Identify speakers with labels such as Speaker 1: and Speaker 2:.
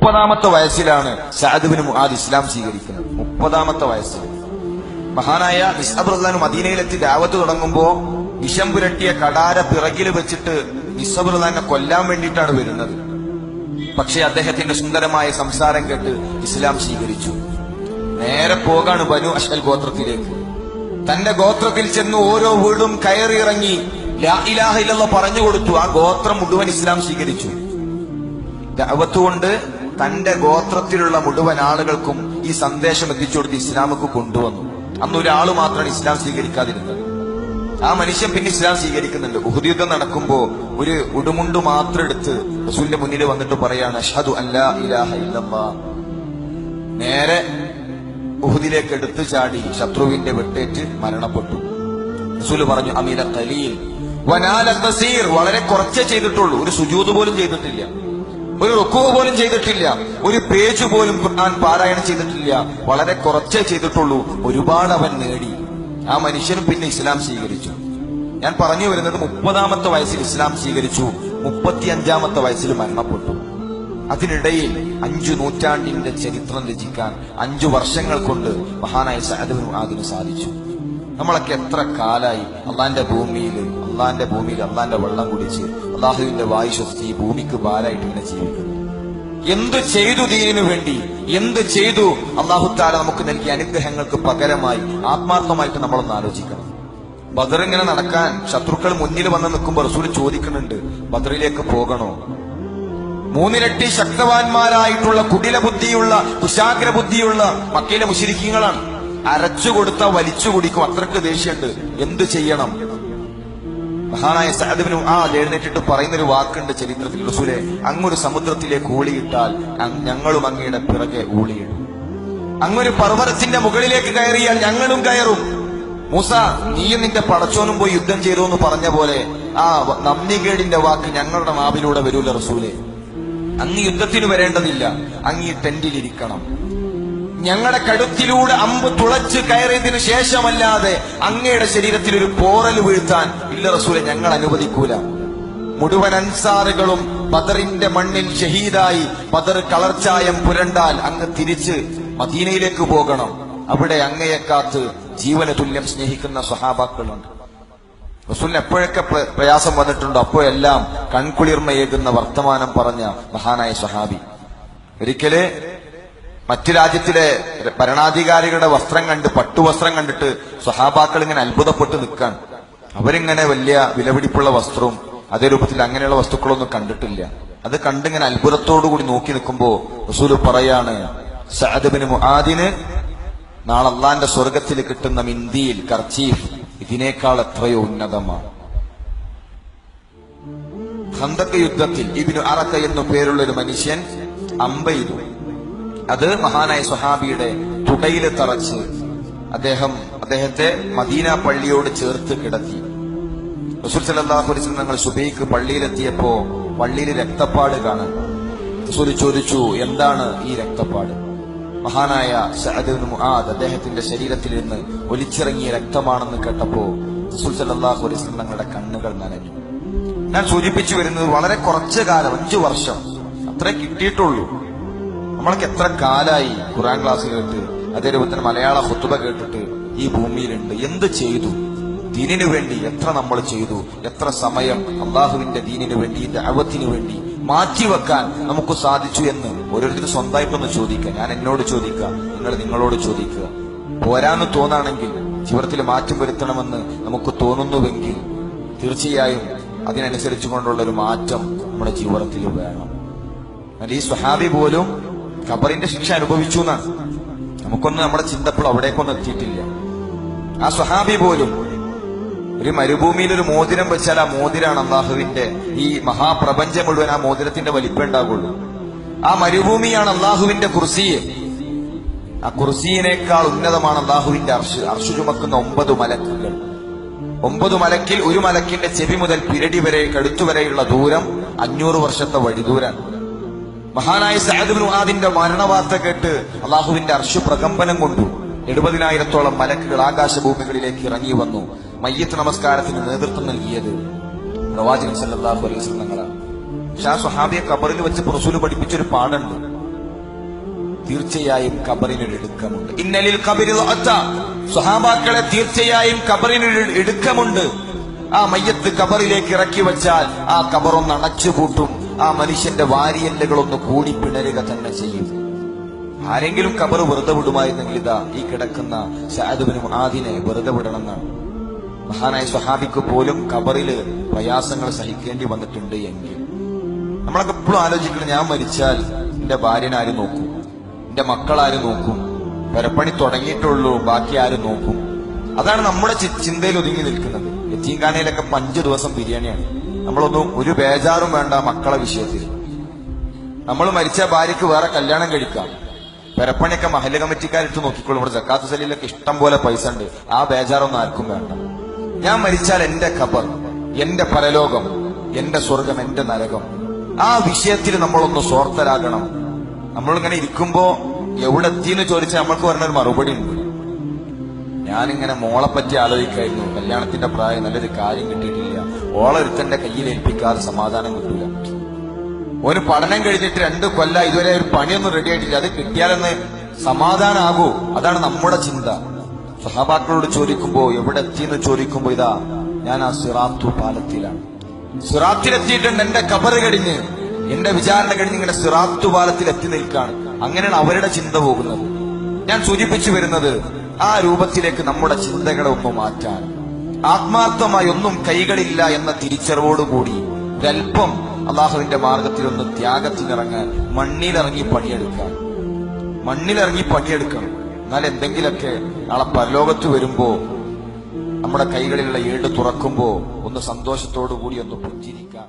Speaker 1: 30-ാമത്തെ വയസ്സിലാണ് സഅദ് ഇബ്നു മുആദ് ഇസ്ലാം സ്വീകരിക്കുന്നത്. 30-ാമത്തെ വയസ്സിൽ മഹാനായ മിസ്അബ് റളിയല്ലാഹു മദീനയിലെത്തി ദഅവത്ത് തുടങ്ങുമ്പോ വിഷം പുരട്ടിയ കടാര പിറകിൽ വെച്ചിട്ട് മിസ്അബ് റളിയല്ലാഹുവിനെ കൊല്ലാൻ വേണ്ടിയിട്ടാണ് വരുന്നത്. പക്ഷെ അദ്ദേഹത്തിന്റെ സുന്ദരമായ സംസാരം കേട്ട് ഇസ്ലാം സ്വീകരിച്ചു. നേരെ പോകാണ് ബനു അശ്അൽ ഗോത്രത്തിലേക്ക്. തന്റെ ഗോത്രത്തിൽ ചെന്ന് ഓരോ വീടും കയറിയിറങ്ങി ലാ ഇലാഹ ഇല്ലല്ലാഹ് പറഞ്ഞു കൊടുത്തു. ആ ഗോത്രം മുഴുവൻ ഇസ്ലാം സ്വീകരിച്ചു. ദഅവത്ത് കൊണ്ട് തന്റെ ഗോത്രത്തിലുള്ള മുഴുവൻ ആളുകൾക്കും ഈ സന്ദേശം എത്തിച്ചു കൊടുത്ത് ഇസ്ലാമക്ക് കൊണ്ടുവന്നു. അന്ന് ഒരാൾ മാത്രമാണ് ഇസ്ലാം സ്വീകരിക്കാതിരുന്നത്. ആ മനുഷ്യൻ പിന്നെ ഇസ്ലാം സ്വീകരിക്കുന്നുണ്ട്. ഉഹുദ് യുദ്ധം നടക്കുമ്പോ ഒരു ഉടുമുണ്ട് മാത്രം എടുത്ത് റസൂലിന്റെ മുന്നിൽ വന്നിട്ട് പറയാണ് അഷ്ഹദു അല്ലാ ഇലാഹ ഇല്ലല്ലാഹ്. നേരെ ഉഹുദിലേക്ക് എടുത്തു ചാടി ശത്രുവിന്റെ വെട്ടേറ്റ് മരണപ്പെട്ടു. റസൂൽ പറഞ്ഞു അമീല ഖലീൽ വനാല കസീർ. വളരെ കുറച്ചേ ചെയ്തിട്ടുള്ളൂ. ഒരു സുജൂദ് പോലും ചെയ്തിട്ടില്ല, ഒരു റുക്കൂ പോലും ചെയ്തിട്ടില്ല, ഒരു പേജ് പോലും ഖുർആൻ പാരായണം ചെയ്തിട്ടില്ല. വളരെ കുറച്ചേ ചെയ്തിട്ടുള്ളൂ. ഒരുപാട് അവൻ നേടി. ആ മനുഷ്യനും പിന്നെ ഇസ്ലാം സ്വീകരിച്ചു. ഞാൻ പറഞ്ഞു വരുന്നത് 30-ാമത്തെ വയസ്സിൽ ഇസ്ലാം സ്വീകരിച്ചു, 35-ാമത്തെ വയസ്സിൽ മരണപ്പെട്ടു. അതിനിടയിൽ 5 നൂറ്റാണ്ടിന്റെ ചരിത്രം രചിക്കാൻ 5 വർഷങ്ങൾ കൊണ്ട് മഹാനായ സഅദ് ഇബ്നു മുആദിന് സാധിച്ചു. നമ്മളൊക്കെ എത്ര കാലായി അള്ളാന്റെ ഭൂമിയിൽ അള്ളാന്റെ വെള്ളം കുടിച്ച് അള്ളാഹുവിന്റെ വായു ശ്വസിച്ച് ഈ ഭൂമിക്ക് ഭാരമായിട്ട് ഇങ്ങനെ ജീവിക്കുന്നു. എന്ത് ചെയ്തു ദീനിനു വേണ്ടി, എന്ത് ചെയ്തു അള്ളാഹു തആല നമുക്ക് നൽകിയ അനുഗ്രഹങ്ങൾക്ക് പകരമായി ആത്മാർത്ഥമായിട്ട് നമ്മളൊന്ന് ആലോചിക്കണം. ബദർ ഇങ്ങനെ നടക്കാൻ ശത്രുക്കൾ മുന്നിൽ വന്ന് നിൽക്കുമ്പോൾ റസൂൽ ചോദിക്കുന്നുണ്ട് ബദറിലേക്ക് പോകണോ? 3 ഇരട്ടി ശക്തവാന്മാരായിട്ടുള്ള കുടില ബുദ്ധിയുള്ള കുശാഗ്ര ബുദ്ധിയുള്ള മക്കയിലെ മുശ്രിക്കീങ്ങളാണ്. അരച്ചു കൊടുത്ത വലിച്ചു കുടിക്കും, അത്രക്ക് ദേഷ്യമുണ്ട്. എന്ത് ചെയ്യണം? മഹാനായ സഅദ് ഇബ്നു മുആദ് എഴുന്നേറ്റിട്ട് പറയുന്നൊരു വാക്കുണ്ട് ചരിത്രത്തിൽ, റസൂലേ അങ്ങൊരു സമുദ്രത്തിലേക്ക് ഊളിയിട്ടാൽ ഞങ്ങളും അങ്ങയുടെ പിറകെ ഊളിയിടും. അങ്ങൊരു പർവ്വതത്തിന്റെ മുകളിലേക്ക് കയറിയാൽ ഞങ്ങളും കയറും. മൂസ നീയും നിന്റെ പടച്ചോനും പോയി യുദ്ധം ചെയ്തു എന്ന് പറഞ്ഞ പോലെ ആ നന്ദികേടിന്റെ വാക്ക് ഞങ്ങളുടെ നാവിലൂടെ വരൂല റസൂലേ. അങ്ങ് യുദ്ധത്തിന് വരേണ്ടതില്ല, അങ്ങ് ഈ ടെന്റിലിരിക്കണം. ഞങ്ങളുടെ കഴുത്തിലൂടെ അമ്പ് തുളച്ച് കയറിയതിനു ശേഷമല്ലാതെ അങ്ങയുടെ ശരീരത്തിൽ ഒരു പോറൽ വീഴ്ത്താൻ ഇല്ല റസൂലെ, ഞങ്ങൾ അനുവദിക്കൂല. മുഴുവൻ അൻസാറുകളും ബദറിന്റെ മണ്ണിൽ ഷഹീദായി ബദർ കളർച്ചായം പുരണ്ടാൽ അങ്ങ് തിരിച്ച് മദീനയിലേക്ക് പോകണം. അവിടെ അങ്ങയെ കാത്ത് ജീവന തുല്യം സ്നേഹിക്കുന്ന സ്വഹാബാക്കളുണ്ട്. റസൂലിന് എപ്പോഴൊക്കെ പ്രയാസം വന്നിട്ടുണ്ടോ അപ്പോഴെല്ലാം കൺകുളിർമയേകുന്ന വർത്തമാനം പറഞ്ഞ മഹാനായ സ്വഹാബി. ഒരിക്കല് മറ്റു രാജ്യത്തിലെ ഭരണാധികാരികളുടെ വസ്ത്രം കണ്ട്, പട്ടുവസ്ത്രം കണ്ടിട്ട് സ്വഹാബാക്കൾ ഇങ്ങനെ അത്ഭുതപ്പെട്ട് നിൽക്കാൻ. അവരിങ്ങനെ വലിയ വിലപിടിപ്പുള്ള വസ്ത്രവും അതേ രൂപത്തിൽ അങ്ങനെയുള്ള വസ്തുക്കളൊന്നും കണ്ടിട്ടില്ല. അത് കണ്ടിങ്ങനെ അത്ഭുതത്തോടുകൂടി നോക്കി നിൽക്കുമ്പോ റസൂൽ പറയാണ് സഅദ് ഇബ്നു മുആദിന് നാളെ അള്ളാന്റെ സ്വർഗത്തിൽ കിട്ടുന്ന മിന്തിയിൽ കർച്ചീഫ് ഇതിനേക്കാൾ എത്രയോ ഉന്നതമാണ്. ഖന്തഖ് യുദ്ധത്തിൽ ഇബ്നു അറഖ എന്നു പേരുള്ള ഒരു മനുഷ്യൻ അമ്പെയ്തു. അത് മഹാനായ സ്വഹാബിയുടെ തുടയിൽ തറച്ച് അദ്ദേഹത്തെ മദീന പള്ളിയോട് ചേർത്ത് കിടത്തി. റസൂൽ സല്ലല്ലാഹു അലൈഹി വസല്ലം തങ്ങൾ സുബഹിക്ക് പള്ളിയിലെത്തിയപ്പോ പള്ളിയിൽ രക്തപ്പാട് കാണാൻ. റസൂൽ ചോദിച്ചു എന്താണ് ഈ രക്തപ്പാട്? മഹാനായ സഅദ് ഇബ്നു മുആദ് അദ്ദേഹത്തിന്റെ ശരീരത്തിൽ നിന്ന് ഒലിച്ചിറങ്ങിയ രക്തമാണെന്ന് കേട്ടപ്പോ റസൂൽ സല്ലല്ലാഹു അലൈഹി വസല്ലം തങ്ങളുടെ കണ്ണുകൾ നനഞ്ഞു. ഞാൻ സൂചിപ്പിച്ചു വരുന്നത് വളരെ കുറച്ചു കാലം, 5 വർഷം അത്രേ കിട്ടിയിട്ടുള്ളൂ. നമ്മളൊക്കെ എത്ര കാലായി ഖുർആൻ ക്ലാസ് കേട്ട് അതേ രൂപത്തിൽ മലയാള ഖുത്ബ കേട്ടിട്ട് ഈ ഭൂമിയിലുണ്ട്. എന്ത് ചെയ്തു ദീനിനു വേണ്ടി? എത്ര നമ്മൾ ചെയ്തു? എത്ര സമയം അള്ളാഹുവിന്റെ ദീനിനു വേണ്ടി, ദഅവത്തിന് വേണ്ടി മാറ്റിവെക്കാൻ നമുക്ക് സാധിച്ചു എന്ന് ഓരോരുത്തരും സ്വന്തമായിട്ടൊന്ന് ചോദിക്കുക. ഞാൻ എന്നോട് ചോദിക്കുക, നിങ്ങൾ നിങ്ങളോട് ചോദിക്കുക. പോരാന്ന് തോന്നാണെങ്കിൽ ജീവിതത്തിൽ മാറ്റം വരുത്തണമെന്ന് നമുക്ക് തോന്നുന്നുവെങ്കിൽ തീർച്ചയായും അതിനനുസരിച്ചു കൊണ്ടുള്ള ഒരു മാറ്റം നമ്മുടെ ജീവിതത്തിൽ വേണം. എന്നാൽ ഈ സ്വഹാബി പോലും ഖബറിന്റെ ശിക്ഷ അനുഭവിച്ചു എന്നാണ്. നമുക്കൊന്നും നമ്മുടെ ചിന്തപ്പോൾ അവിടേക്കൊന്നും എത്തിയിട്ടില്ല. ആ സ്വഹാബി പോലും ഒരു മരുഭൂമിയിൽ ഒരു മോതിരം വെച്ചാൽ ആ മോതിരാണ് അള്ളാഹുവിന്റെ ഈ മഹാപ്രപഞ്ചം മുഴുവൻ ആ മോതിരത്തിന്റെ വലിപ്പം ഉണ്ടാകുള്ളൂ. ആ മരുഭൂമിയാണ് അള്ളാഹുവിന്റെ കുർസിയെ. ആ കുർസിയിനേക്കാൾ ഉന്നതമാണ് അള്ളാഹുവിന്റെ അർശ്. അർശ് ചുമക്കുന്ന 9 മലക്കുകൾ. 9 മലക്കിൽ ഒരു മലക്കിന്റെ ചെവി മുതൽ പിരടി വരെ കഴുത്തുവരെയുള്ള ദൂരം 500 വർഷത്തെ വഴിദൂരാണ്. മഹാനായ സഅദ് ഇബ്നു മുആദിന്റെ മരണവാർത്ത കേട്ട് അള്ളാഹുവിന്റെ അർശ് പ്രകമ്പനം കൊണ്ടു. 70,000-ഓളം മലക്കുകൾ ആകാശഭൂമികളിലേക്ക് ഇറങ്ങി വന്നു. മയ്യത്ത് നമസ്കാരത്തിന് നേതൃത്വം നൽകിയത് പ്രവാചകൻ സല്ലല്ലാഹു അലൈഹി വസല്ലം തങ്ങളാണ്. പക്ഷെ ആ സ്വഹാബിയെ ഖബറിൽ വെച്ച് റസൂൽ പഠിപ്പിച്ചൊരു പാടുണ്ട്. തീർച്ചയായും ഖബറിനൊരു ഇടുക്കമുണ്ട്. ഇന്നലിൽ ഖബറിൽ അത്ത, സ്വഹാബാക്കളെ തീർച്ചയായും ഖബറിനൊരു ഇടുക്കമുണ്ട്. ആ മയ്യത്ത് ഖബറിലേക്ക് ഇറക്കി വെച്ചാൽ ആ ഖബറൊന്ന് അടച്ചുപൂട്ടും, ആ മനുഷ്യന്റെ വാരിയല്ലുകളൊന്ന് കൂടി പിണരുക തന്നെ ചെയ്യും. ആരെങ്കിലും ഖബർ വെറുതെ വിടുമായിരുന്നെങ്കിൽ ഇതാ ഈ കിടക്കുന്ന സഅദ് ഇബ്നു മുആദിനെ വെറുതെ വിടണമെന്നാണ്. മഹാനായ സ്വഹാബിക്ക് പോലും ഖബറില് പ്രയാസങ്ങൾ സഹിക്കേണ്ടി വന്നിട്ടുണ്ട് എങ്കിൽ നമ്മളൊക്കെ എപ്പോഴും ആലോചിക്കണം, ഞാൻ മരിച്ചാൽ എന്റെ ഭാര്യനെ ആര് നോക്കും, എന്റെ മക്കളാര് നോക്കും, പെരപ്പണി തുടങ്ങിയിട്ടുള്ളൂ, ബാക്കി ആര് നോക്കും? അതാണ് നമ്മുടെ ചിന്തയിൽ ഒതുങ്ങി നിൽക്കുന്നത്. യത്തീംഖാനയിലൊക്കെ 5 ദിവസം ബിരിയാണിയാണ്. നമ്മളൊന്നും ഒരു ബേജാറും വേണ്ട മക്കളെ വിഷയത്തിൽ. നമ്മൾ മരിച്ച ഭാര്യയ്ക്ക് വേറെ കല്യാണം കഴിക്കാം, പെരപ്പണിയൊക്കെ മഹല്ല് കമ്മിറ്റിക്കാരിട്ട് നോക്കിക്കോളും. ഇവിടെ സക്കാത്ത് സലീലൊക്കെ ഇഷ്ടം പോലെ പൈസ ഉണ്ട്, ആ ബേജാറൊന്നും ആർക്കും വേണ്ട. ഞാൻ മരിച്ചാൽ എന്റെ ഖബർ, എന്റെ പരലോകം, എന്റെ സ്വർഗം, എന്റെ നരകം, ആ വിഷയത്തിൽ നമ്മളൊന്ന് സ്വാർത്ഥരാകണം. നമ്മളിങ്ങനെ ഇരിക്കുമ്പോ എവിടെ എത്തിയെന്ന് ചോദിച്ചാൽ നമ്മൾക്ക് പറഞ്ഞൊരു മറുപടി ഉണ്ട്. ഞാനിങ്ങനെ മോളെപ്പറ്റി ആലോചിക്കായിരുന്നു, കല്യാണത്തിന്റെ പ്രായം, നല്ലൊരു കാര്യം കിട്ടിയിട്ടില്ല, ഓളൊരുത്തന്റെ കയ്യിൽ ഏൽപ്പിക്കാതെ സമാധാനം കിട്ടില്ല. ഒരു പഠനം കഴിഞ്ഞിട്ട് 2 കൊല്ലം ഇതുവരെ ഒരു പണിയൊന്നും റെഡി ആയിട്ടില്ല, അത് കിട്ടിയാലെന്ന് സമാധാനാകൂ. അതാണ് നമ്മുടെ ചിന്ത. സഹാബാക്കളോട് ചോദിക്കുമ്പോ എവിടെ എത്തിയെന്ന് ചോദിക്കുമ്പോ ഇതാ ഞാൻ ആ സിറാത്തു പാലത്തിലാണ്, സിറാത്തിലെത്തിയിട്ടുണ്ട്, എന്റെ ഖബർ കഴിഞ്ഞ്, എന്റെ വിചാരണ കഴിഞ്ഞ് ഇങ്ങനെ സിറാത്തു പാലത്തിൽ എത്തി നിൽക്കാണ്. അങ്ങനെയാണ് അവരുടെ ചിന്ത പോകുന്നത്. ഞാൻ സൂചിപ്പിച്ചു വരുന്നത് ആ രൂപത്തിലേക്ക് നമ്മുടെ ചിന്തകളെ ഒന്ന് മാറ്റാൻ, ആത്മാർത്ഥമായി ഒന്നും കൈകളില്ല എന്ന തിരിച്ചറിവോടുകൂടി ഒരൽപ്പം അള്ളാഹുവിന്റെ മാർഗത്തിലൊന്ന് ത്യാഗത്തിനിറങ്ങാൻ, മണ്ണിലിറങ്ങി പണിയെടുക്കണം. എന്നാൽ എന്തെങ്കിലൊക്കെ നാളെ പരലോകത്ത് വരുമ്പോ നമ്മുടെ കൈകളിലുള്ള ഏട് തുറക്കുമ്പോ ഒന്ന് സന്തോഷത്തോടു കൂടി ഒന്ന് പുഞ്ചിരിക്കാം.